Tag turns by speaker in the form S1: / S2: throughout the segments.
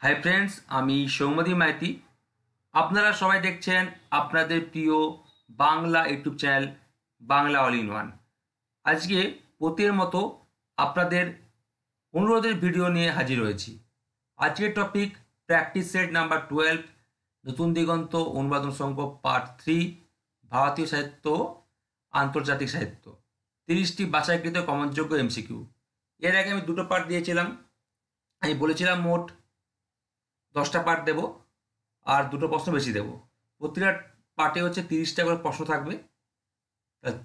S1: Hi friends, আমি সৌম্যদী মাইতি। আপনারা সবাই দেখছেন আপনাদের প্রিয় Bangla YouTube channel Bangla all in one. আজকে প্রতির মতো আপনাদের অনুরোধের ভিডিও নিয়ে হাজির হয়েছি। আজকের টপিক প্র্যাকটিস সেট নাম্বার 12, নতুন দিগন্ত অনুবাদন সংঘ পার্ট 3, ভারতীয় সাহিত্য, আন্তর্জাতিক সাহিত্য, 30টি বাছাইকৃত কমনযোগ্য এমসিকিউ। এর আগে আমি দুটো পার্ট দিয়েছিলাম। আমি বলেছিলাম মোট 10টা পার্ট দেব আর দুটো প্রশ্ন বেশি দেব। প্রতিটা পার্টে হচ্ছে 30টা করে প্রশ্ন থাকবে।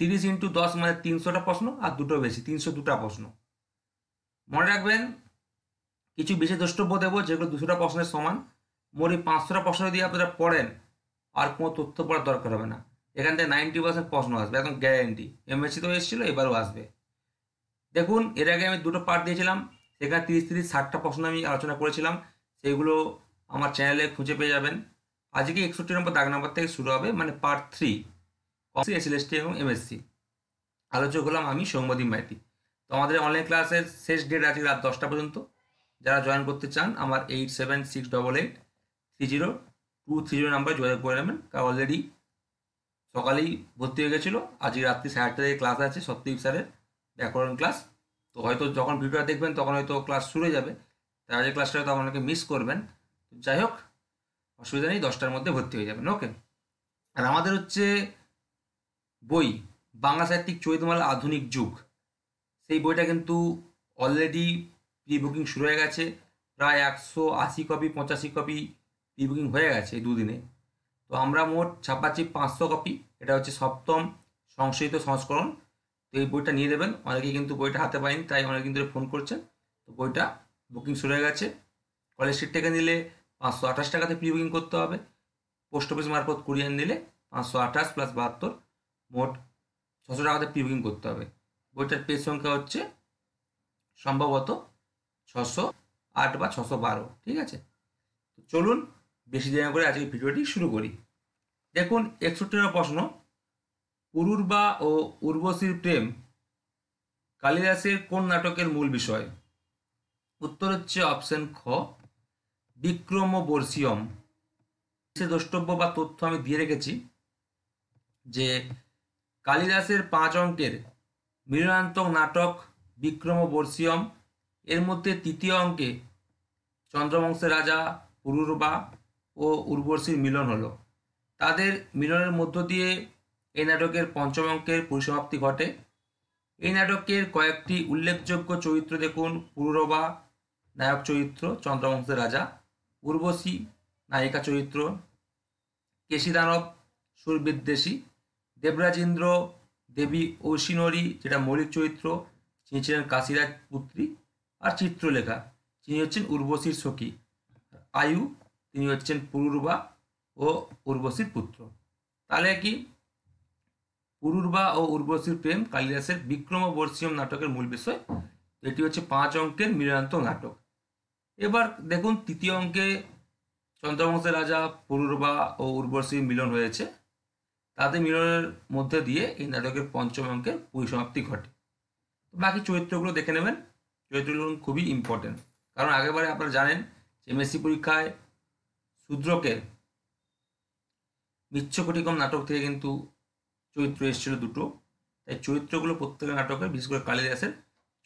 S1: 30 ইন্টু 10 মানে 300টা প্রশ্ন, আর দুটো বেশি 302টা প্রশ্ন। মনে রাখবেন, কিছু বিশেষ দ্রষ্টব্য দেবো যেগুলো 200টা প্রশ্নের সমান। মোট 500টা প্রশ্ন দিয়ে আপনারা পড়েন আর কোনো তথ্য পড়ার দরকার হবে না। এখান থেকে 90% প্রশ্ন আসবে, একদম গ্যারেন্টি। এমএসসি তো এসেছিলো, এবারও আসবে। দেখুন, এর আগে আমি দুটো পার্ট দিয়েছিলাম, সেখানে 30-60টা প্রশ্ন আমি আলোচনা করেছিলাম। সেইগুলো আমার চ্যানেলে খুঁজে পেয়ে যাবেন। আজকে 61 নম্বর দাগ নম্বর থেকে শুরু হবে, মানে পার্ট 3, এসএলএসটি এবং এমএসসি। আলোচক হলাম আমি সৌম্যদী মাইতি। তো আমাদের অনলাইন ক্লাসের শেষ ডেট আছে রাত 10টা পর্যন্ত। যারা জয়েন করতে চান আমার 8768830230 নাম্বারে যোগাযোগ করে নেবেন। কারণ অলরেডি সকালেই ভর্তি হয়ে গেছিলো। আজকে রাত্রি 8:30 থেকে ক্লাস আছে সত্যিক স্যারের ব্যাকরণ ক্লাস। তো হয়তো যখন ভিডিওটা দেখবেন তখন হয়তো ক্লাস শুরু হয়ে যাবে, তাই আজকের ক্লাসটা হয়তো আপনাকে মিস করবেন। যাই হোক, অসুবিধা নেই, 10টার মধ্যে ভর্তি হয়ে যাবেন। ওকে। আর আমাদের হচ্ছে বই বাংলা সাহিত্যিক চৈতমালা আধুনিক যুগ, সেই বইটা কিন্তু অলরেডি প্রি বুকিং শুরু হয়ে গেছে। প্রায় 180 কপি 85 কপি প্রি বুকিং হয়ে গেছে এই দুদিনে। তো আমরা মোট ছাপাচ্ছি 500 কপি। এটা হচ্ছে 7ম সংশোধিত সংস্করণ। তো এই বইটা নিয়ে নেবেন। অনেকেই কিন্তু বইটা হাতে পায়নি, তাই অনেক কিন্তু ফোন করছেন। তো বইটা বুকিং শুরু হয়ে গেছে। কলেজ স্ট্রিট থেকে নিলে 528 টাকাতে প্রি বুকিং করতে হবে। পোস্ট অফিস মারফত কুরিয়ার নিলে 528 + 72, মোট 600 টাকাতে প্রি বুকিং করতে হবে। বইটার পেজ সংখ্যা হচ্ছে সম্ভবত 608 বা 612। ঠিক আছে, তো চলুন বেশি দেরি না করে আজকে ভিডিওটি শুরু করি। দেখুন, 61 নম্বর প্রশ্ন, পুরুরবা ও উর্বশীর প্রেম কালিদাসের কোন নাটকের মূল বিষয়? উত্তর হচ্ছে অপশন খ, বিক্রমবর্ষীয়ম। সে দ্রষ্টব্য বা তথ্য আমি দিয়ে রেখেছি যে কালিদাসের 5 অঙ্কের মিলনান্তক নাটক বিক্রমবর্ষীয়ম, এর মধ্যে তৃতীয় অঙ্কে চন্দ্রবংশের রাজা পুরুরবা ও উর্বশীর মিলন হলো। তাদের মিলনের মধ্য দিয়ে এই নাটকের 5ম অঙ্কের পরিসমাপ্তি ঘটে। এই নাটকের কয়েকটি উল্লেখযোগ্য চরিত্র দেখুন: পুরুরবা নায়ক চরিত্র, চন্দ্রবংশের রাজা; উর্বশী নায়িকা চরিত্র, কেশিদানব সুরবিদ্বেষী; দেবরাজেন্দ্র দেবী ঐশিনরী যেটা মৌলিক চরিত্র, তিনি ছিলেন কাশীরাজ পুত্রী; আর চিত্রলেখা, তিনি হচ্ছেন উর্বশীর সখী; আয়ু, তিনি হচ্ছেন পুরুরবা ও উর্বশীর পুত্র। তাহলে কি, পুরুরবা ও উর্বশীর প্রেম কালিদাসের বিক্রমবর্ষীয়ম নাটকের মূল বিষয়। এটি হচ্ছে 5 অঙ্কের মিলনান্তক নাটক। এবার দেখুন, তৃতীয় অঙ্কে চন্দ্রবংশের রাজা পুরুরবা ও উর্বশীর মিলন হয়েছে। তাদের মিলনের মধ্যে দিয়ে এই নাটকের 5ম অঙ্কের পরিসমাপ্তি ঘটে। বাকি চরিত্রগুলো দেখে নেবেন। চরিত্রগুলো খুবই ইম্পর্টেন্ট, কারণ আগেবারে আপনারা জানেন এমএসসি পরীক্ষায় শূদ্রকের মিচ্ছকটিকম নাটক থেকে কিন্তু চরিত্র এসেছিল দুটো। তাই চরিত্রগুলো প্রত্যেকের নাটকের, বিশেষ করে কালিদাসের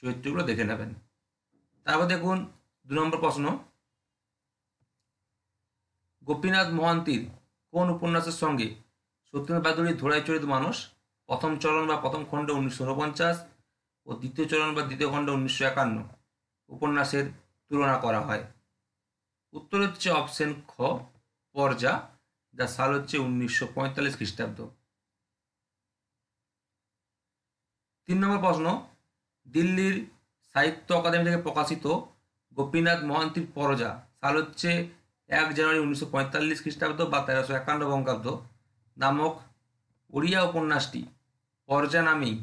S1: চরিত্রগুলো দেখে নেবেন। তারপর দেখুন 2 নম্বর প্রশ্ন, গোপীনাথ মহান্তির কোন উপন্যাসের সঙ্গে সত্যেন্দ্র বাদুড়ির ধোড়াইচরিত মানুষ প্রথম চরণ বা প্রথম খণ্ড 1949 ও দ্বিতীয় চরণ বা দ্বিতীয় খণ্ড 1951 উপন্যাসের তুলনা করা হয়? উত্তর হচ্ছে অপশন খ, পর্যা, যার সাল হচ্ছে 1945 খ্রিস্টাব্দ। 3 নম্বর প্রশ্ন, দিল্লির সাহিত্য অকাদেমি থেকে প্রকাশিত গোপীনাথ মহান্তির পরজা, সাল হচ্ছে 1 জানুয়ারি 1945 খ্রিস্টাব্দ বা 1351 বঙ্গাব্দ নামক ওড়িয়া উপন্যাসটি পরজা নামেই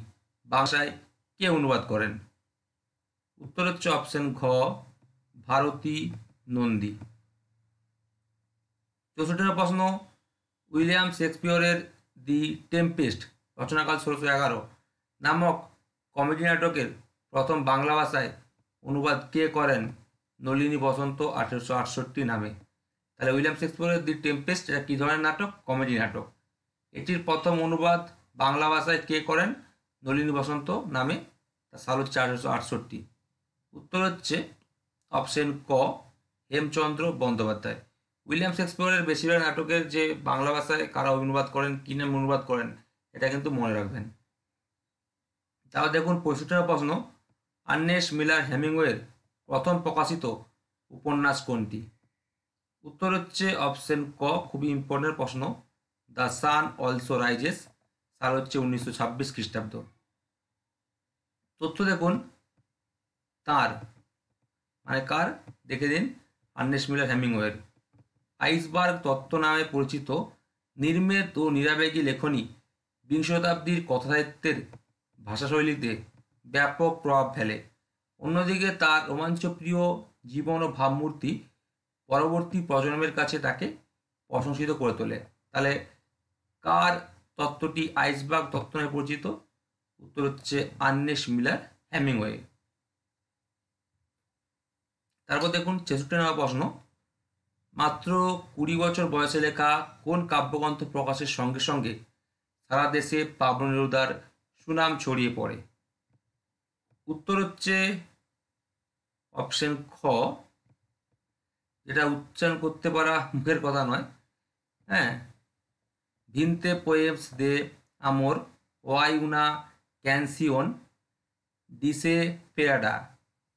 S1: ভাষায় কে অনুবাদ করেন? উত্তর হচ্ছে অপশন ঘ, ভারতী নন্দী। 64 নম্বর প্রশ্ন, উইলিয়াম শেক্সপিয়রের দি টেম্পেস্ট রচনাকাল 1611 নামক কমেডি নাটকের প্রথম বাংলা ভাষায় অনুবাদ কে করেন? নলিনী বসন্ত 1868 নামে। তাহলে উইলিয়াম শেক্সপিয়রের দি টেম্পেস্ট এটা কী ধরনের নাটক? কমেডি নাটক। এটির প্রথম অনুবাদ বাংলা ভাষায় কে করেন? নলিনী বসন্ত নামে, তার সাল হচ্ছে 1868। উত্তর হচ্ছে অপশন ক, হেমচন্দ্র বন্দ্যোপাধ্যায়। উইলিয়াম শেক্সপিয়রের বেশিরভাগ নাটকের যে বাংলা ভাষায় কারা অনুবাদ করেন, কী নামে অনুবাদ করেন, এটা কিন্তু মনে রাখবেন। তারপর দেখুন 65 প্রশ্ন, আর্নেস্ট মিলার হেমিংওয়ের প্রথম প্রকাশিত উপন্যাস কোনটি? উত্তর হচ্ছে অপশন ক, খুবই ইম্পর্টেন্ট প্রশ্ন, দ্য সান অলসো রাইজেস, সাল হচ্ছে 1926 খ্রিস্টাব্দ। তথ্য দেখুন তার মানে কার দেখে দিন, আর্নেস্ট মিলার হেমিংওয়ের। আইসবার্গ তত্ত্ব নামে পরিচিত নির্মেদ ও নিরাবেগী লেখনী বিংশ শতাব্দীর কথাসাহিত্যের ভাষাশৈলীতে ব্যাপক প্রভাব ফেলে। অন্যদিকে তার রোমাঞ্চপ্রিয় জীবন ও ভাবমূর্তি পরবর্তী প্রজন্মের কাছে তাকে প্রশংসিত করে তোলে। তাহলে কার তত্ত্বটি আইসবার্গ তত্ত্ব নামে পরিচিত? উত্তর হচ্ছে আর্নেস্ট মিলার হেমিংওয়ে। তারপর দেখুন 66 নম্বর প্রশ্ন, মাত্র 20 বছর বয়সে লেখা কোন কাব্যগ্রন্থ প্রকাশের সঙ্গে সঙ্গে সারা দেশে পাবন নেরুদার সুনাম ছড়িয়ে পড়ে? উত্তর হচ্ছে অপশন খ, যেটা উচ্চারণ করতে পারা মুখের কথা নয়, হ্যাঁ, ভিনতে পোয়েমস দে আমোর ওয়াই উনা ক্যানসিওন ডিসে পেরাডা।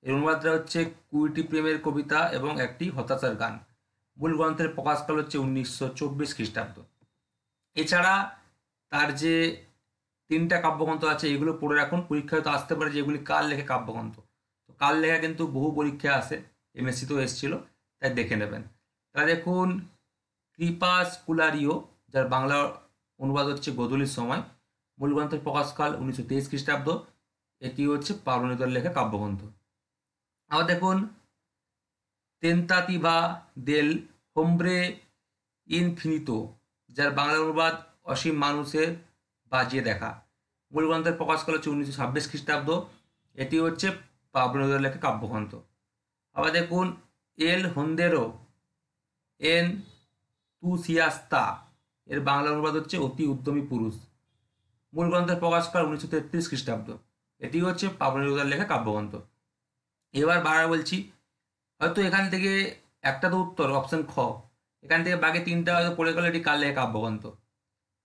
S1: এর অনুবাদটা হচ্ছে 20টি প্রেমের কবিতা এবং একটি হতাশার গান। মূল গ্রন্থের প্রকাশকাল হচ্ছে 1924 খ্রিস্টাব্দ। এছাড়া তার যে 3টা কাব্যগ্রন্থ আছে এগুলো পড়ে রাখুন, পরীক্ষায় তো আসতে পারে যে এগুলি কার লেখা কাব্যগ্রন্থ। তো কার লেখা কিন্তু বহু পরীক্ষায় আসে, এমএসসিতেও এসেছিল, তাই দেখে নেবেন। তাহলে দেখুন ক্রিপাসকুলারিও, যার বাংলা অনুবাদ হচ্ছে গোধূলির সময়, মূল গ্রন্থের প্রকাশকাল 1923 খ্রিস্টাব্দ। এটি হচ্ছে পাবলো নেরুদার লেখা কাব্যগ্রন্থ। আবার দেখুন তেন্তাতিভা দেল হোমব্রে ইনফিনিতো, যার বাংলা অনুবাদ অসীম মানুষের বাজিয়ে দেখা, মূল গ্রন্থের প্রকাশকাল হচ্ছে 1926 খ্রিস্টাব্দ। এটি হচ্ছে পাবলো নেরুদার লেখা কাব্যগ্রন্থ। আবার দেখুন এল হোন্দেরো এন তুসিয়াস্তা, এর বাংলা অনুবাদ হচ্ছে অতি উদ্যমী পুরুষ, মূল গ্রন্থের প্রকাশকাল 1933 খ্রিস্টাব্দ। এটি হচ্ছে পাবলো নেরুদার লেখা কাব্যগ্রন্থ। এবার বারবার বলছি, হয়তো এখান থেকে একটা তো উত্তর অপশন খ, এখান থেকে বাকি 3টা হয়তো পড়ে গেলে এটি কার লেখা কাব্যগ্রন্থ,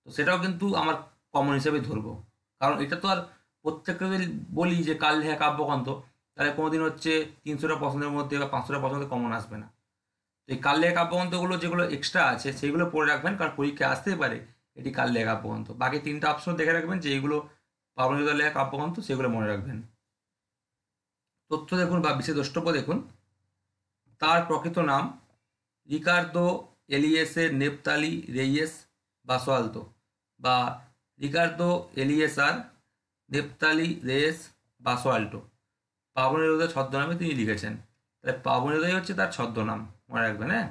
S1: তো সেটাও কিন্তু আমার কমন হিসেবে ধরবো, কারণ এটা তো আর প্রত্যেকটা যদি বলি যে কার লেখা কাব্যগ্রন্থ, তাহলে কোনোদিন হচ্ছে 300টা প্রশ্নের মধ্যে বা 500টা প্রশ্নের কমন আসবে না। তো এই কার লেখা কাব্যগ্রন্থগুলো যেগুলো এক্সট্রা আছে সেইগুলো পড়ে রাখবেন, কারণ পরীক্ষায় আসতেই পারে এটি কার লেখা কাব্যগ্রন্থ। বাকি 3টা অপশন দেখে রাখবেন যে এইগুলো পাবলো নেরুদার লেখা কাব্যগ্রন্থ, সেগুলো মনে রাখবেন। তথ্য দেখুন বা বিশেষ দ্রষ্টব্য দেখুন, তার প্রকৃত নাম রিকার্দো এলিয়েসে নেপতালি রেইয়েস বাসোয়ালতো বা রিকার্দো এলিয়েসার নেপতালি রেইয়েস বাসোয়াল্টো। পাবলো নেরুদার ছদ্মনামে তিনি লিখেছেন। তাহলে পাবলো নেরুদাই হচ্ছে তার ছদ্মনাম, মনে রাখবেন। হ্যাঁ,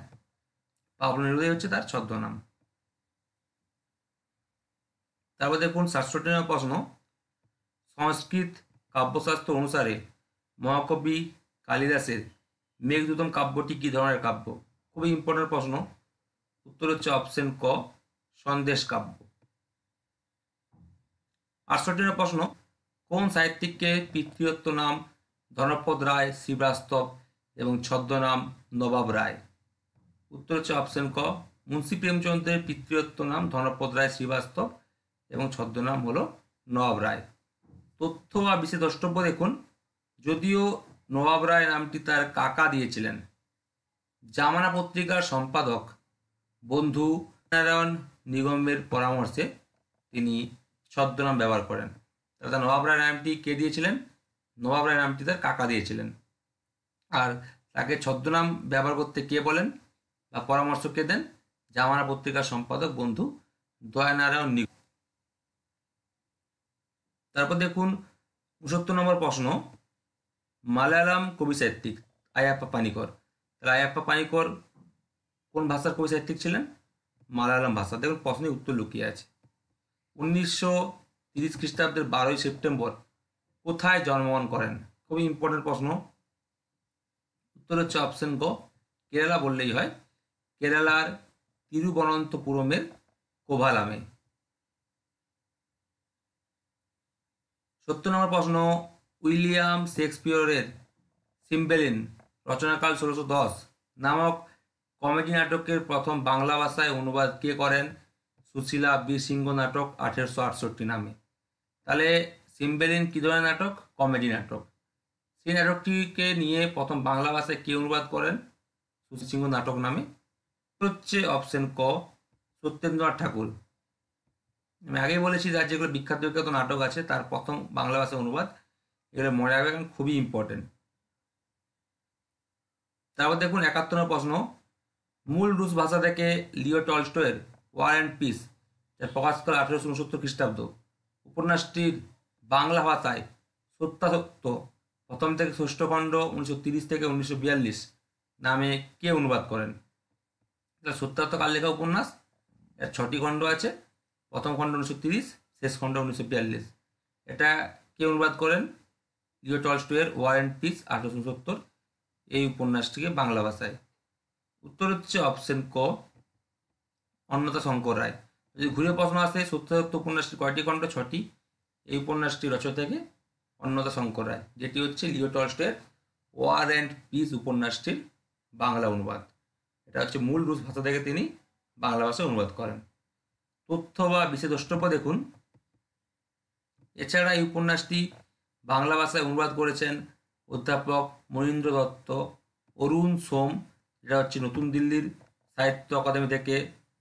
S1: পাবলো নেরুদাই হচ্ছে তার ছদ্মনাম। তারপর দেখুন 67 নম্বর প্রশ্ন, সংস্কৃত কাব্যশাস্ত্র অনুসারে মহাকবি কালিদাসের মেঘদূতম কাব্যটি কী ধরনের কাব্য? খুবই ইম্পর্টেন্ট প্রশ্ন। উত্তর হচ্ছে অপশন ক, সন্দেশ কাব্য। 68 নম্বর প্রশ্ন, কোন সাহিত্যিককে পিতৃদত্ত নাম ধনপদ রায় শ্রীবাস্তব এবং ছদ্মনাম নবাব রায়? উত্তর হচ্ছে অপশন ক, মুন্সী প্রেমচন্দ্রের পিতৃদত্ত নাম ধনপদ রায় শ্রীবাস্তব এবং ছদ্মনাম হলো নবাব রায়। তথ্য বা বিশেষ দ্রষ্টব্য দেখুন, যদিও নবাব রায় নামটি তার কাকা দিয়েছিলেন, জামানা পত্রিকার সম্পাদক বন্ধু নারায়ণ নিগমের পরামর্শে তিনি ছদ্মনাম ব্যবহার করেন। তাহলে নবাব রায় নামটি কে দিয়েছিলেন? নবাব রায় নামটি তার কাকা দিয়েছিলেন। আর তাকে ছদ্মনাম ব্যবহার করতে কে বলেন বা পরামর্শ কে দেন? জামানা পত্রিকার সম্পাদক বন্ধু দয়ানারায়ণ নিগম। তারপর দেখুন 69 নম্বর প্রশ্ন, মালায়ালাম কবি সাহিত্যিক আয়াপ্পা পানিকর। তাহলে আয়াপ্পা পানিকর কোন ভাষার কবি সাহিত্যিক ছিলেন? মালায়ালাম ভাষা। দেখুন প্রশ্নের উত্তর লুকিয়ে আছে। 1930 খ্রিস্টাব্দের 12ই সেপ্টেম্বর কোথায় জন্মগ্রহণ করেন? খুবই ইম্পর্টেন্ট প্রশ্ন। উত্তর হচ্ছে অপশন গ কেরালা বললেই হয়, কেরালার তিরুবনন্তপুরমের কোভালামে। 70 নম্বর প্রশ্ন, উইলিয়াম শেক্সপিয়রের সিম্বেলিন রচনাকাল 1610 নামক কমেডি নাটকের প্রথম বাংলা ভাষায় অনুবাদ কে করেন? সুশীলা বীরসিংহ নাটক 1868 নামে। তাহলে সিম্বেলিন কী ধরনের নাটক? কমেডি নাটক। সেই নাটকটিকে নিয়ে প্রথম বাংলা ভাষায় কে অনুবাদ করেন? সুশীল সিংহ নাটক নামে। হচ্ছে অপশন ক সত্যেন্দ্রনাথ ঠাকুর। আমি আগেই বলেছি যার যেগুলো বিখ্যাত বিখ্যাত নাটক আছে তার প্রথম বাংলা ভাষায় অনুবাদ, এগুলো মনে রাখবেন, খুবই ইম্পর্টেন্ট। তারপর দেখুন 71 নম্বর প্রশ্ন, মূল রুশ ভাষা থেকে লিও টলস্টয়ের ওয়ার অ্যান্ড পিস, যার প্রকাশকাল 1869 খ্রিস্টাব্দ, উপন্যাসটির বাংলা ভাষায় সত্যাসত্য প্রথম থেকে ষষ্ঠ খণ্ড 1930 থেকে 1942 নামে কে অনুবাদ করেন? সত্যাসত্য কার লেখা উপন্যাস? এর 6টি খণ্ড আছে, প্রথম খণ্ড 1930, শেষ খণ্ড 1942। এটা কে অনুবাদ করেন? লিও টলস্টয়ের ওয়ার অ্যান্ড পিস 1869 এই উপন্যাসটিকে বাংলা ভাষায়। উত্তর হচ্ছে অপশন ক অন্নদা শঙ্কর রায়। যদি ঘুরে প্রশ্ন আসে সত্যাসত্য উপন্যাসটি কয়টি খণ্ড? 6টি। এই উপন্যাসটি রচনা থেকে অন্নদা শঙ্কর রায়, যেটি হচ্ছে লিও টলস্টয়ের ওয়ার অ্যান্ড পিস উপন্যাসটির বাংলা অনুবাদ। এটা হচ্ছে মূল রুশ ভাষা থেকে তিনি বাংলা ভাষায় অনুবাদ করেন। তথ্য বা বিশেষ দ্রষ্টব্য দেখুন, এছাড়া এই উপন্যাসটি বাংলা ভাষায় অনুবাদ করেছেন অধ্যাপক মনীন্দ্র দত্ত, অরুণ সোম, যেটা হচ্ছে নতুন দিল্লির সাহিত্য অকাদেমি থেকে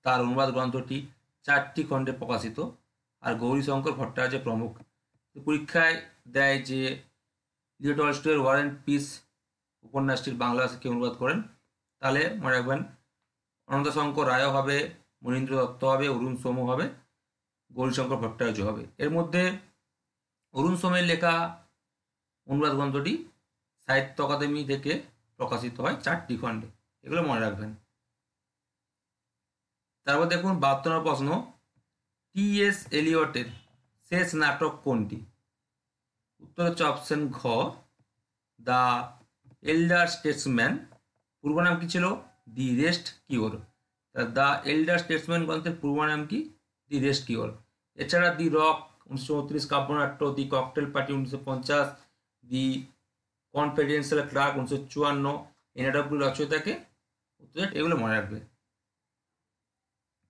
S1: তার অনুবাদ গ্রন্থটি 4টি খণ্ডে প্রকাশিত, আর গৌরীশঙ্কর ভট্টাচার্য প্রমুখ। পরীক্ষায় দেয় যে লিও টলস্টয়ের ওয়ার অ্যান্ড পিস উপন্যাসটির বাংলা ভাষাকে অনুবাদ করেন, তাহলে মনে রাখবেন অনন্তশঙ্কর রায়ও হবে, মনীন্দ্র দত্ত হবে, অরুণ সোমও হবে, গৌরীশঙ্কর ভট্টাচার্য হবে। এর মধ্যে অরুণ সোমের লেখা অনুবাদ গ্রন্থটি সাহিত্য অকাদেমি থেকে প্রকাশিত হয় 4টি খণ্ডে, এগুলো মনে রাখবেন। তারপর দেখুন 72 নম্বর প্রশ্ন, টি.এস. এলিয়টের শেষ নাটক কোনটি? উত্তর হচ্ছে অপশন ঘ দ্য এল্ডার স্টেটসম্যান। পূর্ব নাম কি ছিল? The rest cure. The এল্ডার Statesman গ্রন্থের পূর্ব নাম কি? The rest cure. এছাড়া দি রক 1934 কাব্যনাট্য, দি ককটেল পার্টি 1950, দি কনফিডেন্সিয়াল ক্লার্ক 1954 এই নাটকগুলো রচয়িতাকে। এগুলো মনে রাখবে।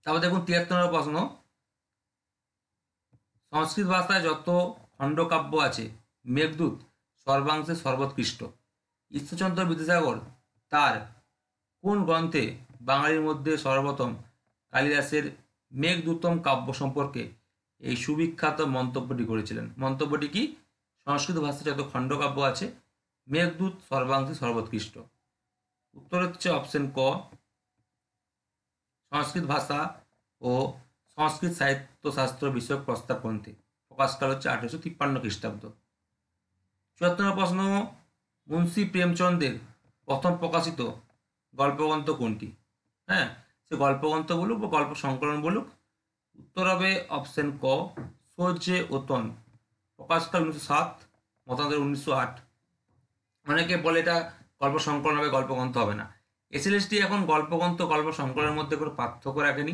S1: তারপর দেখুন 73 নম্বর প্রশ্ন, সংস্কৃত ভাষায় যত খণ্ডকাব্য আছে মেঘদূত সর্বাংশে সর্বোৎকৃষ্ট। ঈশ্বরচন্দ্র বিদ্যাসাগর তার কোন গ্রন্থে বাঙালির মধ্যে সর্বপ্রথম কালিদাসের মেঘদূতম কাব্য সম্পর্কে এই সুবিখ্যাত মন্তব্যটি করেছিলেন? মন্তব্যটি কি? সংস্কৃত ভাষায় যত খণ্ডকাব্য আছে মেঘদূত সর্বাংশে সর্বোৎকৃষ্ট। উত্তর হচ্ছে অপশন ক সংস্কৃত ভাষা ও সংস্কৃত সাহিত্যশাস্ত্র বিষয়ক প্রস্তাব গ্রন্থে, প্রকাশকাল হচ্ছে 1853 খ্রিস্টাব্দ। 74 নম্বর প্রশ্ন, মুন্সী প্রেমচন্দের প্রথম প্রকাশিত গল্পগ্রন্থ কোনটি? হ্যাঁ, সে গল্পগ্রন্থ বলুক বা গল্প সংকলন বলুক, উত্তর হবে অপশন ক সোজে ওতন, প্রকাশকাল 1907, মতান্তর 1908। অনেকে বলে এটা গল্প সংকলন হবে, গল্পগ্রন্থ হবে না। এসএলএসটি এখন গল্পগ্রন্থ গল্প সংকলনের মধ্যে কোনো পার্থক্য রাখেনি,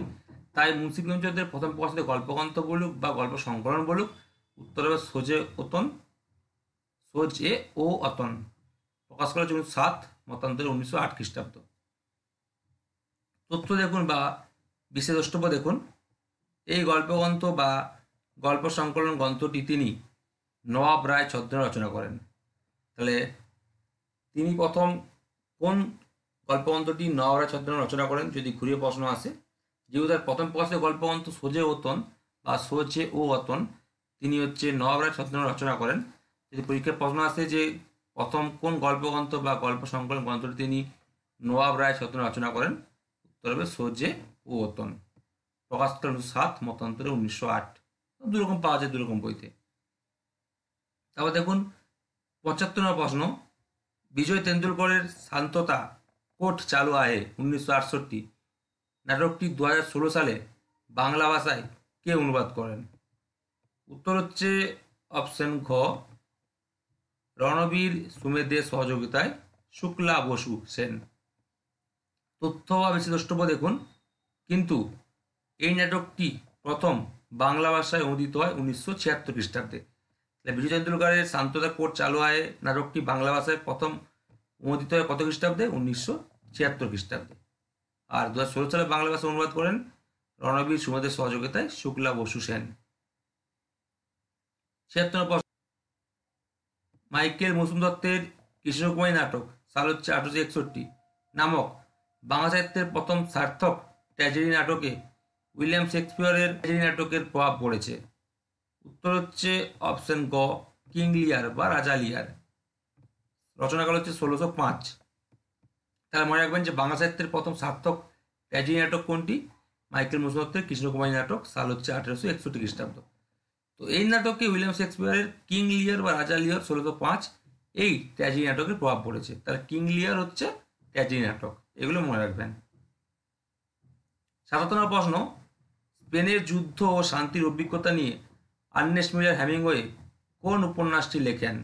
S1: তাই মুন্সী প্রেমচন্দের প্রথম প্রকাশিত গল্পগ্রন্থ বলুক বা গল্প সংকলন বলুক, উত্তর হবে সোজে ওতন, সোজে ও অতন, প্রকাশকাল 1907, মতান্তরে 1908 খ্রিস্টাব্দ। তথ্য দেখুন বা বিশেষ দ্রষ্টব্য দেখুন, এই গল্পগ্রন্থ বা গল্প সংকলন গ্রন্থটি তিনি নবাব রায় ছদ্মনামে রচনা করেন। তাহলে তিনি প্রথম কোন গল্পগ্রন্থটি নবাব রায় ছদ্মনামে রচনা করেন যদি ঘুরিয়ে প্রশ্ন আসে? যেহেতু তার প্রথম প্রকাশিত গল্পগ্রন্থ সোজে ওতন বা সোজে ও অতন, তিনি হচ্ছে নবাব রায় ছদ্মনামে রচনা করেন। যদি পরীক্ষায় প্রশ্ন আসে যে প্রথম কোন গল্পগ্রন্থ বা গল্প সংকলন গ্রন্থটি তিনি নবাব রায় ছদ্মনামে রচনা করেন, উত্তর হবে সোজে ও ওতন, প্রকাশকাল 1907, মতান্তরে 1908। দুরকম পাওয়া যায় দুরকম বইতে। তারপর দেখুন 75 নম্বর প্রশ্ন, বিজয় তেন্ডুলকরের শান্ততা কোর্ট চালু আয়ে 1968 নাটকটি 2016 সালে বাংলা ভাষায় কে অনুবাদ করেন? উত্তর হচ্ছে অপশন ঘ রণবীর সুমেদের সহযোগিতায় শুক্লা বসু সেন। তথ্য বা বেশি দ্রষ্টব্য দেখুন, কিন্তু এই নাটকটি প্রথম বাংলা ভাষায় অনুদিত হয় 1976 খ্রিস্টাব্দে। বিজয় তেন্ডুলকারের শান্ততা কোর্ট চালু হয় নাটকটি বাংলা ভাষায় প্রথম অনুদিত হয় কত খ্রিস্টাব্দে? 1976 খ্রিস্টাব্দে। আর 2016 সালে বাংলা ভাষা অনুবাদ করেন রণবীর সুমেদের সহযোগিতায় শুক্লা বসু সেন। 76 মাইকেল মধুসূদন দত্তের কৃষ্ণকুমারী নাটক সাল হচ্ছে 1861 নামক বাংলা সাহিত্যের প্রথম সার্থক ট্র্যাজেডি নাটকে উইলিয়াম শেক্সপিয়রের ট্র্যাজেডি নাটকের প্রভাব পড়েছে। উত্তর হচ্ছে অপশন গ, কিং লিয়ার বা রাজা লিয়ার। রচনাকাল হচ্ছে 1605। তাহলে মনে রাখবেন যে বাংলা সাহিত্যের প্রথম সার্থক ট্র্যাজেডি নাটক কোনটি? মাইকেল মধুসূদন দত্তের কৃষ্ণকুমারী নাটক, সাল হচ্ছে 1861 খ্রিস্টাব্দ। তো এই নাটকে উইলিয়াম শেক্সপিয়রের কিং লিয়ার বা রাজা লিয়ার 1605 এই ট্র্যাজেডি নাটকের প্রভাব পড়েছে। তাহলে কিং লিয়ার হচ্ছে ট্র্যাজেডি নাটক, এগুলো মনে রাখবেন। ৭৭ প্রশ্ন, স্পেনের যুদ্ধ ও শান্তির অভিজ্ঞতা নিয়ে আর্নেস্ট মিলার হেমিংওয়ে কোন উপন্যাসটি লেখেন?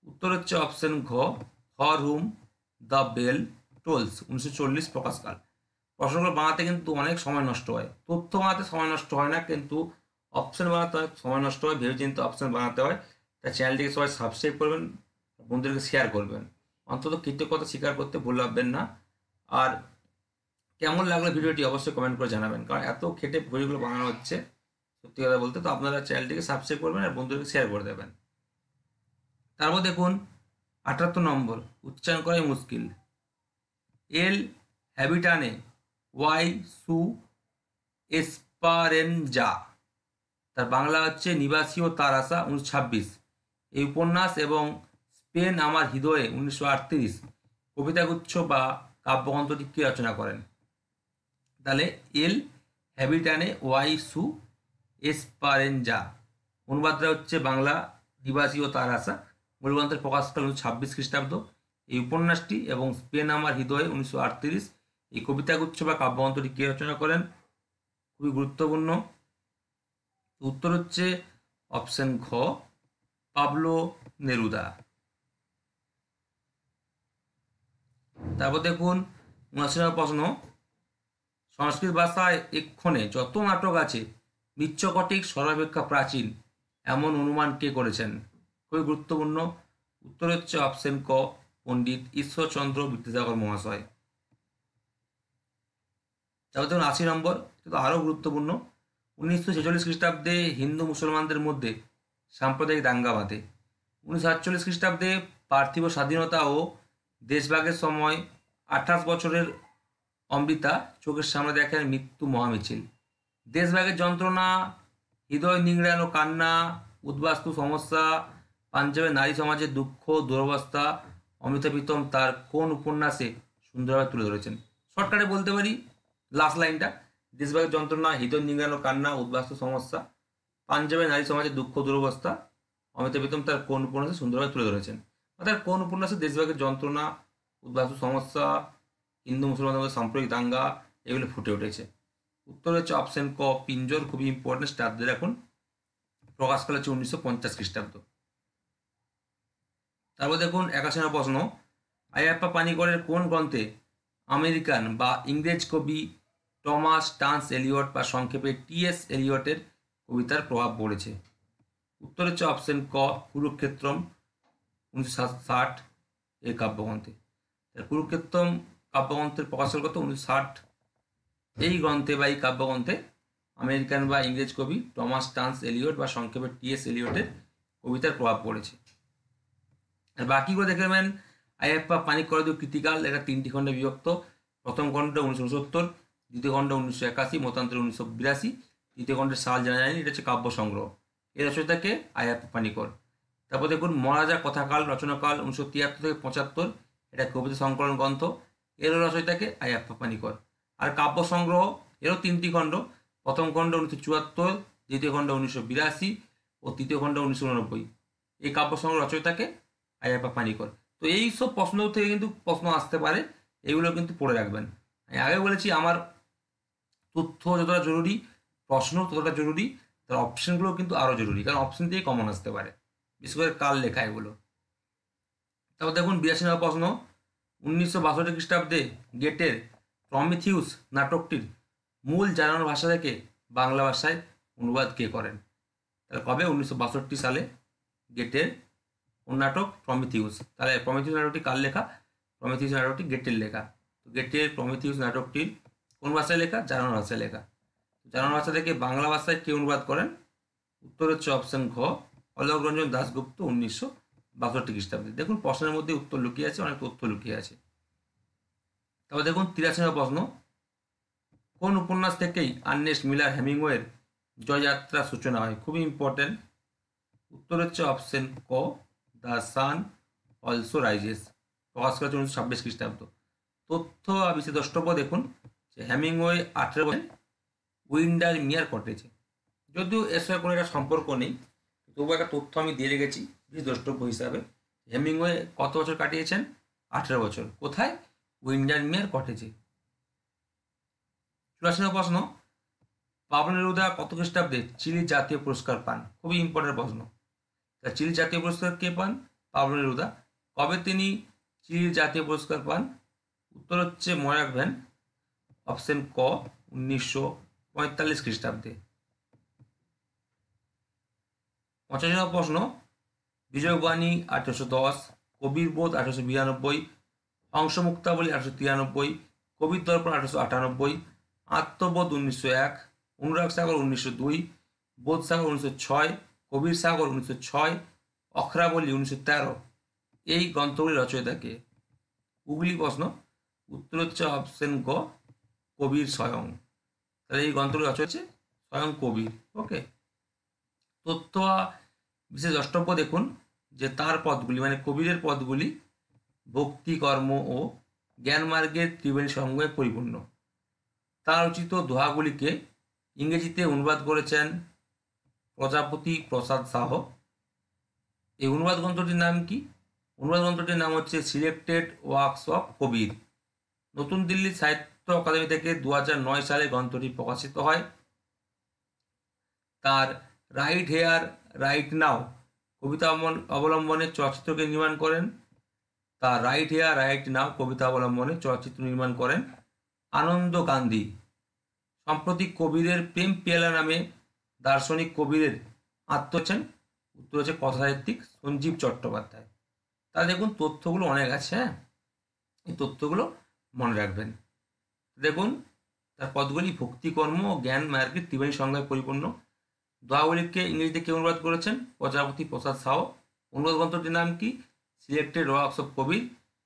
S1: উত্তর হচ্ছে অপশন ঘ, for whom the bell tolls, 1940 প্রকাশকাল। প্রশ্নগুলো বানাতে কিন্তু অনেক সময় নষ্ট হয়, তথ্য বানাতে সময় নষ্ট হয় না, কিন্তু অপশন বানাতে অনেক সময় নষ্ট হয়, ভেবে চিন্তে অপশন বানাতে হয়। তাই চ্যানেলটিকে সবাই সাবস্ক্রাইব করবেন, বন্ধুদেরকে শেয়ার করবেন, অন্তত কৃতজ্ঞতা স্বীকার করতে ভুল ভাববেন না। আর কেমন লাগলো ভিডিওটি অবশ্যই কমেন্ট করে জানাবেন, কারণ এত খেটে ভিডিওগুলো বানানো হচ্ছে সত্যি কথা বলতে। তো আপনারা চ্যানেলটিকে সাবস্ক্রাইব করবেন আর বন্ধুদেরকে শেয়ার করে দেবেন। তারপর দেখুন 78 নম্বর, উচ্চারণ করাই মুশকিল। এল হ্যাবিটানে ওয়াই সু এসপারেনজা, তার বাংলা হচ্ছে নিবাসী ও তার আশা, 1926। এই উপন্যাস এবং স্পেন আমার হৃদয়ে 1938 কবিতাগুচ্ছ বা কাব্যগ্রন্থটি কে রচনা করেন? তাহলে এল হ্যাবিটানে ওয়াই সু এসপারেনজা, অনুবাদটা হচ্ছে বাংলা নিবাসী ও তার আশা, মূল গ্রন্থের প্রকাশকাল 1926 খ্রিস্টাব্দ। এই উপন্যাসটি এবং স্পেন আমার হৃদয়ে 1938 এই কবিতাগুচ্ছ বা কাব্যগ্রন্থটি কে রচনা করেন? খুবই গুরুত্বপূর্ণ। উত্তর হচ্ছে অপশন ঘ, পাবলো নেরুদা। তারপর দেখুন 79 নম্বর প্রশ্ন, সংস্কৃত ভাষায় এক্ষণে যত নাটক আছে মৃচ্ছকটিক সর্বাপেক্ষা প্রাচীন এমন অনুমান কে করেছেন? খুবই গুরুত্বপূর্ণ। উত্তর হচ্ছে অপশন ক, পণ্ডিত ঈশ্বরচন্দ্র বিদ্যাসাগর মহাশয়। তারপর দেখুন 80 নম্বর, কিন্তু আরও গুরুত্বপূর্ণ। 1946 খ্রিস্টাব্দে হিন্দু মুসলমানদের মধ্যে সাম্প্রদায়িক দাঙ্গা বাঁধে। 1948 খ্রিস্টাব্দে পার্থিব স্বাধীনতা ও দেশভাগের সময় 28 বছরের অমৃতা চোখের সামনে দেখেন মৃত্যু মহামিছিল। দেশভাগের যন্ত্রণা, হৃদয় নিংড়ানো কান্না, উদ্বাস্তু সমস্যা, পাঞ্জাবের নারী সমাজের দুঃখ দুরবস্থা অমিতা প্রীতম তার কোন উপন্যাসে সুন্দরভাবে তুলে ধরেছেন? শর্টকাটে বলতে পারি লাস্ট লাইনটা, দেশভাগের যন্ত্রণা, হৃদয় নিংড়ানো কান্না, উদ্বাস্তু সমস্যা, পাঞ্জাবের নারী সমাজের দুঃখ দুরবস্থা অমিতা প্রীতম তার কোন উপন্যাসে সুন্দরভাবে তুলে ধরেছেন? অর্থাৎ কোন উপন্যাসে দেশভাগের যন্ত্রণা, উদ্বাস্তু সমস্যা, হিন্দু মুসলমানদের মধ্যে সাম্প্রদায়িক দাঙ্গা এগুলো ফুটে উঠেছে? উত্তর হচ্ছে অপশন ক, পিঞ্জর। খুবই ইম্পর্টেন্ট, স্টাফদের এখন। প্রকাশকাল হচ্ছে 1950 খ্রিস্টাব্দ। তারপর দেখুন 81 নম্বর প্রশ্ন, আয়াপ্পা পানিকরের কোন গ্রন্থে আমেরিকান বা ইংরেজ কবি টমাস টান্স এলিয়ট বা সংক্ষেপে টি.এস. এলিয়টের কবিতার প্রভাব পড়েছে? উত্তর হচ্ছে অপশন ক, কুরুক্ষেত্রম, 1960 এই কাব্যগ্রন্থে। কুরুক্ষেত্রম কাব্যগ্রন্থের প্রকাশকাল কত? 1960। এই গ্রন্থে বা এই কাব্যগ্রন্থে আমেরিকান বা ইংরেজ কবি টমাস টান্স এলিয়ট বা সংক্ষেপে টি.এস. এলিয়টের কবিতার প্রভাব পড়েছে। আর বাকিগুলো দেখে নেবেন। আয়াপ্পা পানিকরের কৃতিকাল, এটা 3টি খণ্ডে বিভক্ত। প্রথম খণ্ড 1969, দ্বিতীয় খণ্ড 1981, মতান্তর 1982, তৃতীয় খণ্ডের সাল জানা যায়নি, এটা হচ্ছে কাব্য সংগ্রহ। এর রচয়িতাকে আয়াপ্পা পানিকর। তারপর দেখুন মহারাজা কথাকাল, রচনাকাল 1973 থেকে 75, এটা কবিতা সংকলন গ্রন্থ, এরও রচয়িতাকে আয়াপ্পা পানিকর। আর কাব্য সংগ্রহ, এরও 3টি খণ্ড। প্রথম খণ্ড 1974, দ্বিতীয় খণ্ড 1982 ও তৃতীয় খণ্ড 1989। এই কাব্য সংগ্রহ রচয়িতাকে আয়াপ্পা পানিকর। তো এই সব প্রশ্ন থেকে কিন্তু প্রশ্ন আসতে পারে, এগুলো কিন্তু পড়ে রাখবেন। আমি আগে বলেছি আমার তথ্য যতটা জরুরি, প্রশ্ন ততটা জরুরি, তার অপশনগুলো কিন্তু আরও জরুরি, কারণ অপশন দিয়ে কমন আসতে পারে, বিশেষ করে কাল লেখা এগুলো। তারপর দেখুন 82 নম্বর প্রশ্ন, 1962 খ্রিস্টাব্দে গেটের প্রমিথিউস নাটকটির মূল জার্মান ভাষা থেকে বাংলা ভাষায় অনুবাদ কে করেন? তাহলে কবে? 1962 সালে গেটের কোন নাটক? প্রমিথিউস। তাহলে প্রমিথিউস নাটকটি কার লেখা? প্রমিথিউস নাটকটি গেটের লেখা। তো গেটের প্রমিথিউস নাটকটির কোন ভাষায় লেখা? জার্মান ভাষায় লেখা। জার্মান ভাষা থেকে বাংলা ভাষায় কে অনুবাদ করেন? উত্তর হচ্ছে অপশন ঘ, অলোক রঞ্জন দাশগুপ্ত 1962 খ্রিস্টাব্দে। দেখুন প্রশ্নের মধ্যে উত্তর লুকিয়ে আছে, অনেক তথ্য লুকিয়ে আছে। তারপর দেখুন 83 নম্বর প্রশ্ন, কোন উপন্যাস থেকেই আর্নেস্ট মিলার হেমিংওয়ের জয়যাত্রার সূচনা হয়? খুবই ইম্পর্টেন্ট। উত্তর হচ্ছে অপশন ক, দ্য সান অলসো রাইজেস, প্রকাশ করেছে 1926 খ্রিস্টাব্দ। তথ্য বিশেষ দ্রষ্টব্য দেখুন যে হেমিংওয়ে 18 বছর উইন্ডার মিয়ার কটেছে। যদিও এর সঙ্গে কোনো একটা সম্পর্ক নেই, তবুও একটা তথ্য আমি দিয়ে রেখেছি বিশেষ দ্রষ্টব্য হিসাবে। হেমিংওয়ে কত বছর কাটিয়েছেন? 18 বছর। কোথায়? উইন্ডার মিয়ার কটেছে। 84 নম্বর প্রশ্ন, পাবলো নেরুদা কত খ্রিস্টাব্দে চিলি জাতীয় পুরস্কার পান? খুবই ইম্পর্টেন্ট প্রশ্ন। তা চিলি জাতীয় পুরস্কার কে পান? Pablo Neruda. কবে তিনি চিলির জাতীয় পুরস্কার পান? উত্তর হচ্ছে মনে রাখবেন অপশন ক, 1945 খ্রিস্টাব্দে। 85 নম্বর প্রশ্ন, বিজয়বাণী 1810, কবির বোধ 1892, হংস মুক্তাবলী 1893, কবির দর্পণ 1898, আত্মবোধ 1901, অনুরাগ সাগর 1902, বোধ সাগর 1906, কবির সাগর 1906, অক্ষরাবলী 1913। এই গ্রন্থগুলি রচয়িতাকে? গুগলি প্রশ্ন। উত্তর হচ্ছে অপশন গ, কবির স্বয়ং। তাহলে এই গ্রন্থগুলি রচনা হচ্ছে স্বয়ং কবির। ওকে। তথ্য বিশেষ দ্রষ্টব্য দেখুন যে তার পদগুলি মানে কবিরের পদগুলি ভক্তি, কর্ম ও জ্ঞান মার্গের ত্রিবেণী সঙ্গে পরিপূর্ণ। তার রচিত দোহাগুলিকে ইংরেজিতে অনুবাদ করেছেন প্রজাপতি প্রসাদ সাহ। এই অনুবাদ গ্রন্থটির নাম কি? অনুবাদ গ্রন্থটির নাম হচ্ছে সিলেক্টেড ওয়ার্কস অফ কবির। নতুন দিল্লি সাহিত্য অকাদেমি থেকে 2009 সালে গ্রন্থটি প্রকাশিত হয়। তার রাইট হেয়ার রাইট নাও কবিতা অবলম্বনে চলচ্চিত্রকে নির্মাণ করেন। তার রাইট হেয়ার রাইট নাও কবিতা অবলম্বনে চলচ্চিত্র নির্মাণ করেন আনন্দ গান্ধী। সম্প্রতি কবিরের প্রেম পেয়ালা নামে দার্শনিক কবিরের আত্মছেন। উত্তর হচ্ছে কথাসাহিত্যিক সঞ্জীব চট্টোপাধ্যায়। তাহলে দেখুন তথ্যগুলো অনেক আছে, হ্যাঁ, এই তথ্যগুলো মনে রাখবেন। দেখুন তার পদগুলি ভক্তি, কর্ম ও জ্ঞান মার্গের ত্রিবেণী সংজ্ঞায় পরিপূর্ণ। দোহাগুলিকে ইংরেজিতে কে অনুবাদ করেছেন? প্রজাপতি প্রসাদ সাহ। অনুবাদ গ্রন্থটির নাম কি? সিলেক্টেড ওয়ার্কস অফ কবির।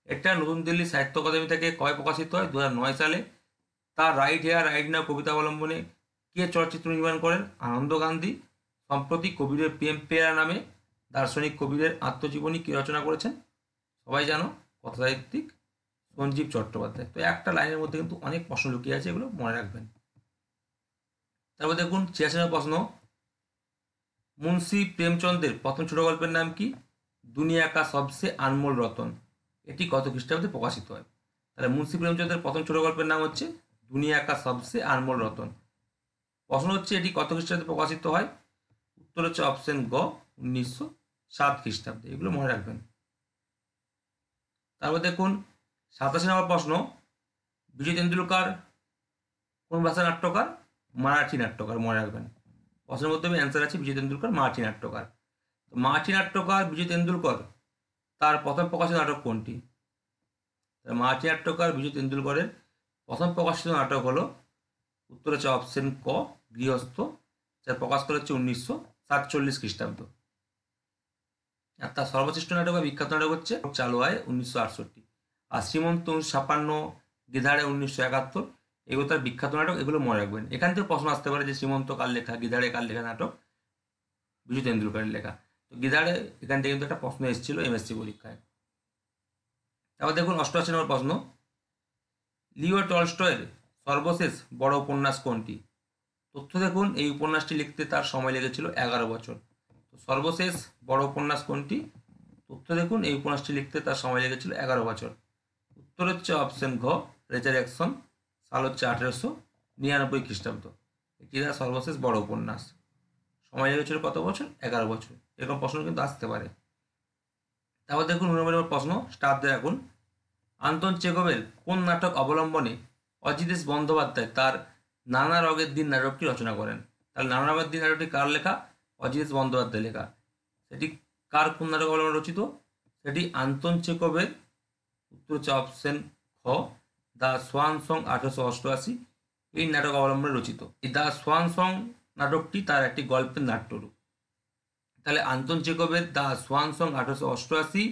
S1: এটা নতুন দিল্লি সাহিত্য অকাদেমি থেকে কবে প্রকাশিত হয়? 2009 সালে। তার রাইট হেয়ার রাইট নাও কবিতা অবলম্বনে কে চলচ্চিত্র নির্মাণ করেন? আনন্দ গান্ধী। সম্প্রতি কবিরের প্রেম পেয়ারা নামে দার্শনিক কবিরের আত্মজীবনী কে রচনা করেছেন? সবাই জানো, কথাসাহিত্যিক সঞ্জীব চট্টোপাধ্যায়। তো একটা লাইনের মধ্যে কিন্তু অনেক প্রশ্ন লুকিয়ে আছে, এগুলো মনে রাখবেন। তারপর দেখুন 86 নম্বর প্রশ্ন, মুন্সি প্রেমচন্দের প্রথম ছোট গল্পের নাম কি? দুনিয়া কা সবসে আনমোল রতন। এটি কত খ্রিস্টাব্দে প্রকাশিত হয়? তাহলে মুন্সি প্রেমচন্দের প্রথম ছোট গল্পের নাম হচ্ছে দুনিয়া কা সবসে আনমোল রতন। প্রশ্ন হচ্ছে এটি কত খ্রিস্টাব্দে প্রকাশিত হয়? উত্তর হচ্ছে অপশন গ, 1907 খ্রিস্টাব্দে। এগুলো মনে রাখবেন। তারপর দেখুন 87 নম্বর প্রশ্ন, বিজয় তেন্ডুলকার কোন ভাষার নাট্যকার? মারাঠি নাট্যকার, মনে রাখবেন। প্রশ্নের মধ্যে অ্যান্সার আছে বিজয় তেন্ডুলকার মারাঠি নাট্যকার। তো মারাঠি নাট্যকার বিজয় তেন্ডুলকর তার প্রথম প্রকাশিত নাটক কোনটি? মারাঠি নাট্যকার বিজয় তেন্ডুলকরের প্রথম প্রকাশিত নাটক হলো, উত্তর হচ্ছে অপশন ক, গৃহস্থ, যার প্রকাশ করা হচ্ছে 1947 খ্রিস্টাব্দ। আর তার সর্বশ্রেষ্ঠ নাটক বা বিখ্যাত নাটক হচ্ছে চালু হয় 1968। আর শ্রীমন্ত 1956, গিধাড়ে 1971, এগুলো তার বিখ্যাত নাটক। এগুলো মনে রাখবেন। এখান থেকে প্রশ্ন আসতে পারে যে শ্রীমন্ত কার লেখা, গিধাড়ে কার লেখা নাটক? বিজয় তেন্ডুলকরের লেখা। তো গিধাড়ে এখান থেকে কিন্তু একটা প্রশ্ন এসেছিল এমএসসি পরীক্ষায়। তারপর দেখুন 88 নম্বর প্রশ্ন, লিও টলস্টয়ের সর্বশেষ বড় উপন্যাস কোনটি? তথ্য দেখুন এই উপন্যাসটি লিখতে তার সময় লেগেছিল 11 বছর। তো সর্বশেষ বড় উপন্যাস কোনটি? তথ্য দেখুন এই উপন্যাসটি লিখতে তার সময় লেগেছিল 11 বছর। উত্তর হচ্ছে অপশন ঘ, রেজারেকশন। সাল হচ্ছে 1899 খ্রিস্টাব্দ। এটি তার সর্বশেষ বড় উপন্যাস। সময় লেগেছিল কত বছর? 11 বছর। এরকম প্রশ্ন কিন্তু আসতে পারে। তারপর দেখুন 9 নম্বর প্রশ্ন, স্টার দিয়ে রাখুন। আন্তন চেকবের কোন নাটক অবলম্বনে অজিতেশ বন্দ্যোপাধ্যায় তার নানা রঙের দিন নাটকটি রচনা করেন? তাহলে নানা রঙের দিন নাটকটি কার লেখা? অজিতেশ বন্দ্যোপাধ্যায় লেখা। সেটি কার কোন নাটক অবলম্বনে রচিত? সেটি আন্তন চেকবের, উত্তর হচ্ছে অপশন খ, দ্য সোয়ান সং 1888 এই নাটক অবলম্বনে রচিত। এই দ্য সোয়ান সং নাটকটি তার একটি গল্পের নাট্যরূপ। তাহলে আন্তন চেকবের দ্য সোয়ান সং 1888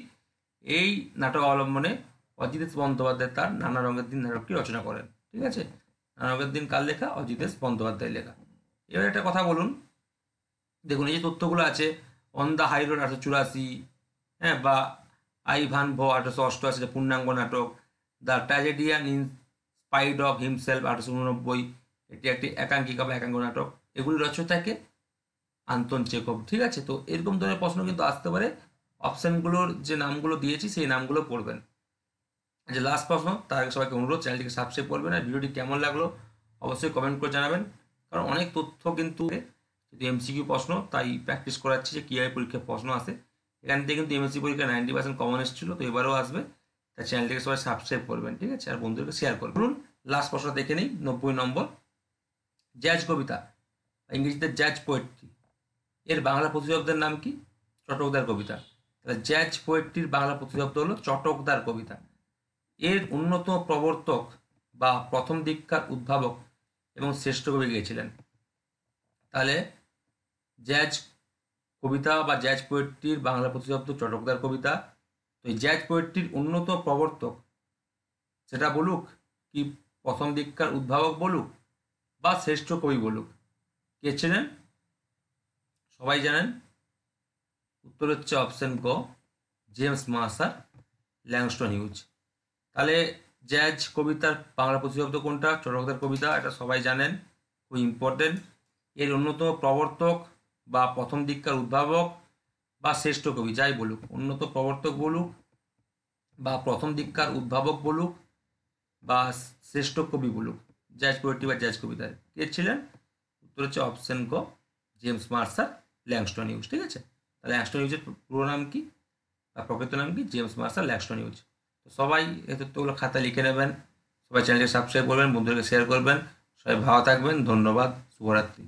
S1: এই নাটক অবলম্বনে অজিতেশ বন্দ্যোপাধ্যায় তার নানা রঙের দিন নাটকটি রচনা করেন। ঠিক আছে, নানা রঙের দিন কার লেখা? অজিতেশ বন্দ্যোপাধ্যায় লেখা। এবার একটা কথা বলুন, দেখুন এই যে তথ্যগুলো আছে, অন দ্য হাই রোড 1884, হ্যাঁ, বা আই ভান ভো 1888 পূর্ণাঙ্গ নাটক, the tragedian in spite of himself 1889 এটি একটি একাঙ্কিকা বা একাঙ্ক নাটক। এগুলি রচয়িতাকে আন্তন চেকব। ঠিক আছে, তো এরকম ধরনের প্রশ্ন কিন্তু আসতে পারে। অপশানগুলোর যে নামগুলো দিয়েছি সেই নামগুলো পড়বেন। যে লাস্ট প্রশ্ন, তার আগে সবাইকে অনুরোধ চ্যানেলটিকে সাবস্ক্রাইব করবেন, আর ভিডিওটি কেমন লাগলো অবশ্যই কমেন্ট করে জানাবেন। কারণ অনেক তথ্য কিন্তু যেহেতু এমসিকিউ প্রশ্ন, তাই প্র্যাকটিস করাচ্ছি যে কীভাবে পরীক্ষায় প্রশ্ন আসে। এখান থেকে কিন্তু এমএসসি পরীক্ষা 90% কমন এসেছিল, তো এবারেও আসবে। তাই চ্যানেলটিকে সবাই সাবস্ক্রাইব করবেন। ঠিক আছে, আর বন্ধুদেরকে শেয়ার করবেন। লাস্ট প্রশ্ন দেখে নিই, 90 নম্বর। জ্যাজ কবিতা, ইংরেজিতে জ্যাজ পোয়েট্রি, এর বাংলা প্রতিশব্দের নাম কি? চটকদার কবিতা। তাহলে জ্যাজ পোয়েট্রির বাংলা প্রতিশব্দ হলো চটকদার কবিতা। এর অন্যতম প্রবর্তক বা প্রথম দিককার উদ্ভাবক এবং শ্রেষ্ঠ কবি গিয়েছিলেন। তাহলে জ্যাজ কবিতা বা জ্যাজ পোয়েট্রির বাংলা প্রতিশব্দ চটকদার কবিতা। তো এই জ্যাজ পোয়েট্রির অন্যতম প্রবর্তক সেটা বলুক, কি প্রথম দিককার উদ্ভাবক বলুক, বা শ্রেষ্ঠ কবি বলুক, কে ছিলেন? সবাই জানেন, উত্তর হচ্ছে অপশন গ, জেমস মার্সার ল্যাংস্টন হিউজ। তাহলে জ্যাজ কবিতার বাংলা প্রতিশব্দ কোনটা? চটকদার কবিতা, এটা সবাই জানেন, খুব ইম্পর্টেন্ট। এর অন্যতম প্রবর্তক বা প্রথম দিককার উদ্ভাবক বা শ্রেষ্ঠ কবি, যাই বলুক, অন্যতম প্রবর্তক বলুক বা প্রথম দিককার উদ্ভাবক বলুক বা শ্রেষ্ঠ কবি বলুক, জ্যাজ পোয়েট্রি বা জ্যাজ কবিতায় কে ছিলেন? উত্তর হচ্ছে অপশন গ, জেমস মার্সার ল্যাংস্টন হিউজ। ঠিক আছে, তাহলে ল্যাংস্টন হিউজের পুরো নাম কি বা প্রকৃত নাম কি? James মার্সার Langston huge. তো সবাই এই তথ্যগুলো খাতায় লিখে নেবেন, সবাই চ্যানেলকে সাবস্ক্রাইব করবেন, বন্ধুদেরকে শেয়ার করবেন। সবাই ভালো থাকবেন, ধন্যবাদ, শুভরাত্রি।